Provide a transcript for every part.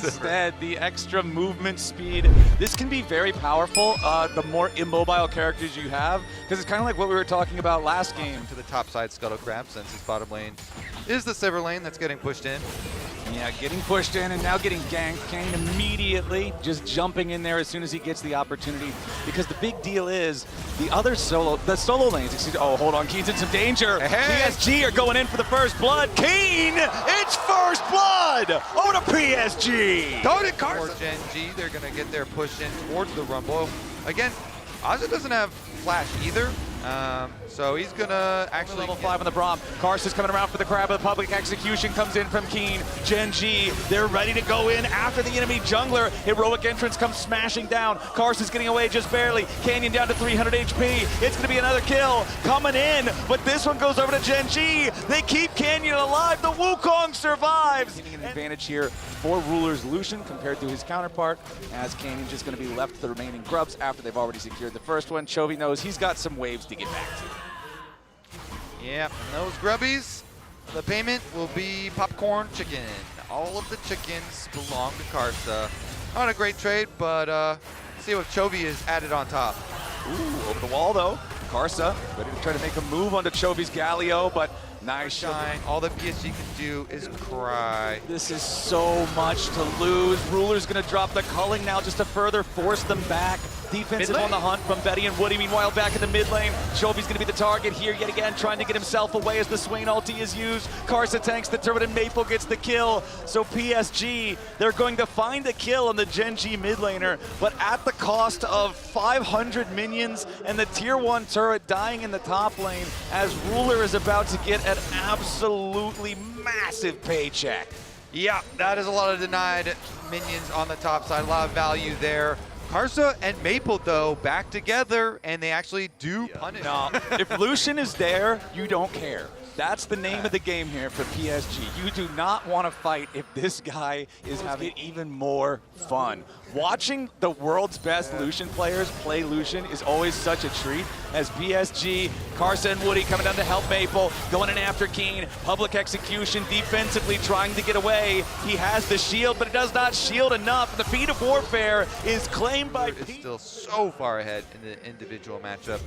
instead. The extra movement speed. This can be very powerful, the more immobile characters you have, because it's kind of like what we were talking about last game. To the top side Scuttle Crab, since his bottom lane is the Sivir lane that's getting pushed in. Yeah, getting pushed in and now getting ganked. Kane immediately just jumping in there as soon as he gets the opportunity, because the big deal is the solo lanes, oh, hold on, Kane's in some danger. Hey. PSG are going in for the first blood. Kane, it's first blood over to PSG. Go to Carson. For GenG, they're gonna get their push in towards the Rumble. Again, Aja doesn't have flash either. So he's gonna actually level 5 on the Braum. Carson's coming around for the crab, but the public execution comes in from Keen. GenG, they're ready to go in after the enemy jungler. Heroic entrance comes smashing down. Carson's getting away just barely. Canyon down to 300 HP. It's gonna be another kill coming in, but this one goes over to GenG. They keep Canyon alive. The Wukong survives. Getting an advantage here for Ruler's Lucian compared to his counterpart, as Canyon just gonna be left with the remaining grubs after they've already secured the first one. Chovy knows he's got some waves to get back to. Yeah, those grubbies, the payment will be popcorn chicken. All of the chickens belong to Karsa. Not a great trade, but see what Chovy is added on top. Ooh, over the wall though. Karsa ready to try to make a move onto Chovy's Galio, but nice shine. All that PSG can do is cry. This is so much to lose. Ruler's gonna drop the culling now just to further force them back. Defensive on the hunt from Betty and Woody. Meanwhile, back in the mid lane, Chovy's going to be the target here yet again, trying to get himself away as the Swain ulti is used. Karsa tanks the turret and Maple gets the kill. So PSG, they're going to find a kill on the GenG mid laner, but at the cost of 500 minions and the tier 1 turret dying in the top lane, as Ruler is about to get an absolutely massive paycheck. Yeah, that is a lot of denied minions on the top side, a lot of value there. Karsa and Maple, though, back together, and they actually do punish. No, if Lucian is there, you don't care. That's the name of the game here for PSG. You do not want to fight if this guy is having even more fun. Watching the world's best Lucian players play Lucian is always such a treat, as PSG, Karsa and Woody coming down to help Maple, going in after Keen, public execution, defensively trying to get away. He has the shield, but it does not shield enough. The feat of warfare is claimed by It's still so far ahead in the individual matchup.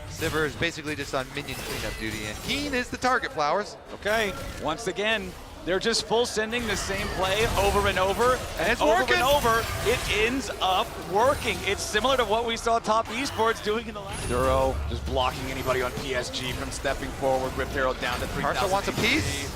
Sivir is basically just on minion cleanup duty, and Keen is the target, Flowers. Okay, once again, they're just full sending the same play over and over, and it's over working. and over. It ends up working. It's similar to what we saw Top Esports doing in the last. Duro just blocking anybody on PSG from stepping forward. Rip Arrow down to 3,000. Karsa wants a piece.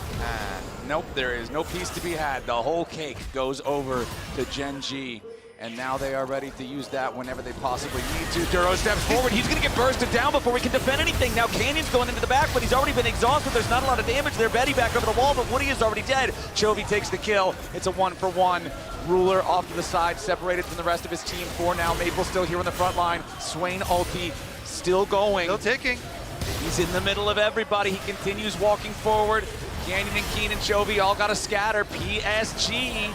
Nope, there is no piece to be had. The whole cake goes over to GenG. And now they are ready to use that whenever they possibly need to. Duro steps forward. He's going to get bursted down before he can defend anything. Now Canyon's going into the back, but he's already been exhausted. There's not a lot of damage there. Betty back over the wall, but Woody is already dead. Chovy takes the kill. It's a 1-for-1. Ruler off to the side, separated from the rest of his team for now. Maple still here on the front line. Swain ulti still going. Still ticking. He's in the middle of everybody. He continues walking forward. Canyon and Keen and Chovy all got to scatter. PSG,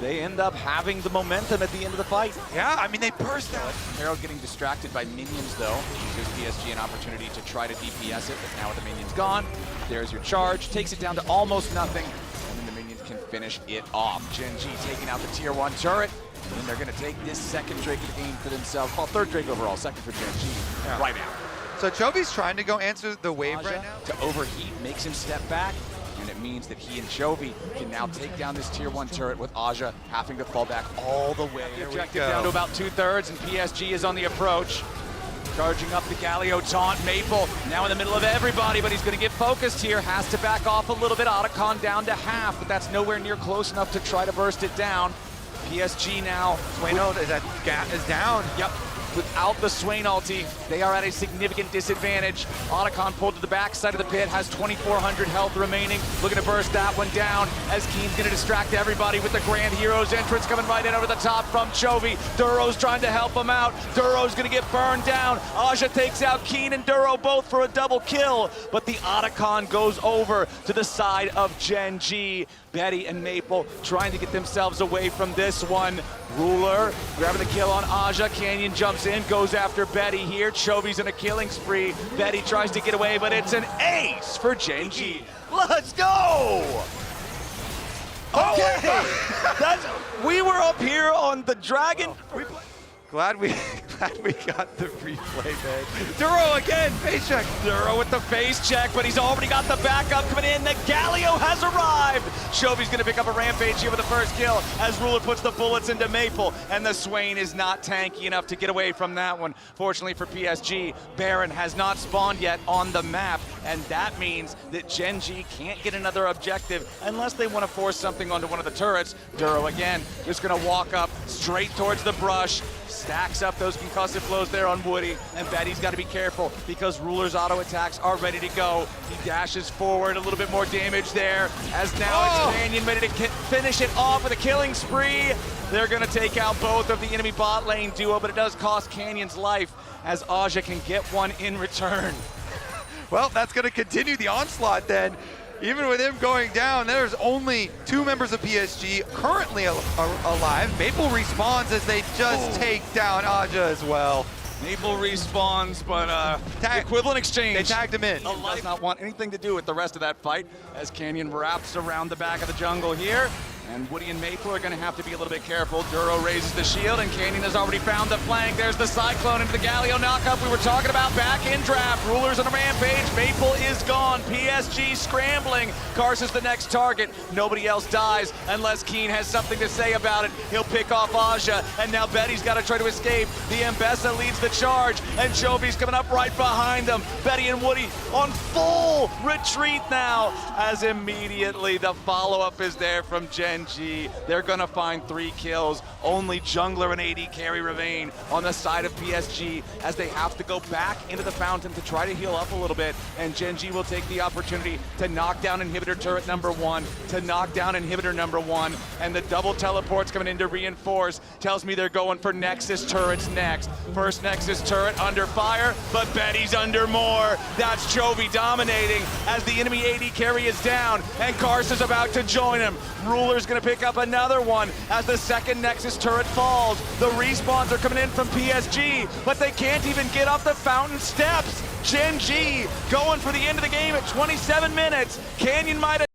they end up having the momentum at the end of the fight. Yeah, I mean, they burst out. Harold getting distracted by minions, though. Gives PSG an opportunity to try to DPS it, but now with the minions gone, there's your charge. Takes it down to almost nothing, and then the minions can finish it off. GenG taking out the tier 1 turret, and then they're going to take this second Drake of the game for themselves. Well, third Drake overall, second for GenG right now. So Chovy's trying to go answer the wave Aja right now. to overheat, makes him step back, and it means that he and Chovy can now take down this tier 1 turret with Aja having to fall back all the way. Objective down to about 2/3, and PSG is on the approach. Charging up the Galio taunt. Maple now in the middle of everybody, but he's going to get focused here. Has to back off a little bit. Otacon down to half, but that's nowhere near close enough to try to burst it down. PSG now. Swaino, that gap is down. Yep. Without the Swain ulti, they are at a significant disadvantage. Otacon pulled to the back side of the pit, has 2,400 health remaining. Looking to burst that one down, as Keen's gonna distract everybody with the Grand Heroes entrance coming right in over the top from Chovy. Duro's trying to help him out. Duro's gonna get burned down. Aja takes out Keen and Duro both for a double kill, but the Otacon goes over to the side of GenG. Betty and Maple trying to get themselves away from this one. Ruler grabbing the kill on Aja. Canyon jumps in, goes after Betty here. Chovy's in a killing spree. Betty tries to get away, but it's an ace for GenG. Let's go! Okay! That's We were up here on the Dragon. Glad we got the replay, man. Duro again, face check. Duro with the face check, but he's already got the backup coming in. The Galio has arrived. Shovy's gonna pick up a rampage here with the first kill as Ruler puts the bullets into Maple, and the Swain is not tanky enough to get away from that one. Fortunately for PSG, Baron has not spawned yet on the map, and that means that GenG can't get another objective unless they want to force something onto one of the turrets. Duro again, just gonna walk up straight towards the brush, stacks up those concussive blows there on Woody, and Betty's got to be careful because Ruler's auto attacks are ready to go. He dashes forward, a little bit more damage there, as now it's Canyon ready to finish it off with a killing spree. They're going to take out both of the enemy bot lane duo, but it does cost Canyon's life as Aja can get one in return. Well, that's going to continue the onslaught then. Even with him going down, there's only 2 members of PSG currently alive. Maple respawns as they just take down Aja as well. Maple respawns, but equivalent exchange. They tagged him in. Does not want anything to do with the rest of that fight as Canyon wraps around the back of the jungle here. And Woody and Maple are going to have to be a little bit careful. Duro raises the shield, and Canyon has already found the flank. There's the Cyclone into the Galio knockup we were talking about back in draft. Rulers on a rampage. Maple is gone. PSG scrambling. Karsa's the next target. Nobody else dies unless Keen has something to say about it. He'll pick off Aja, and now Betty's got to try to escape. The Mbessa leads the charge, and Jovi's coming up right behind them. Betty and Woody on full retreat now, as immediately the follow-up is there from GenG. They're gonna find 3 kills. Only jungler and AD carry remain on the side of PSG as they have to go back into the fountain to try to heal up a little bit, and GenG will take the opportunity to knock down inhibitor turret number 1, to knock down inhibitor number 1, and the double teleports coming in to reinforce tells me they're going for Nexus turrets next. First Nexus turret under fire, but Betty's under more. That's Chovy dominating as the enemy AD carry is down, and Karsa's about to join him. Ruler's gonna pick up another one as the second Nexus turret falls. The respawns are coming in from PSG, but they can't even get off the fountain steps. GenG going for the end of the game at 27 minutes. Canyon might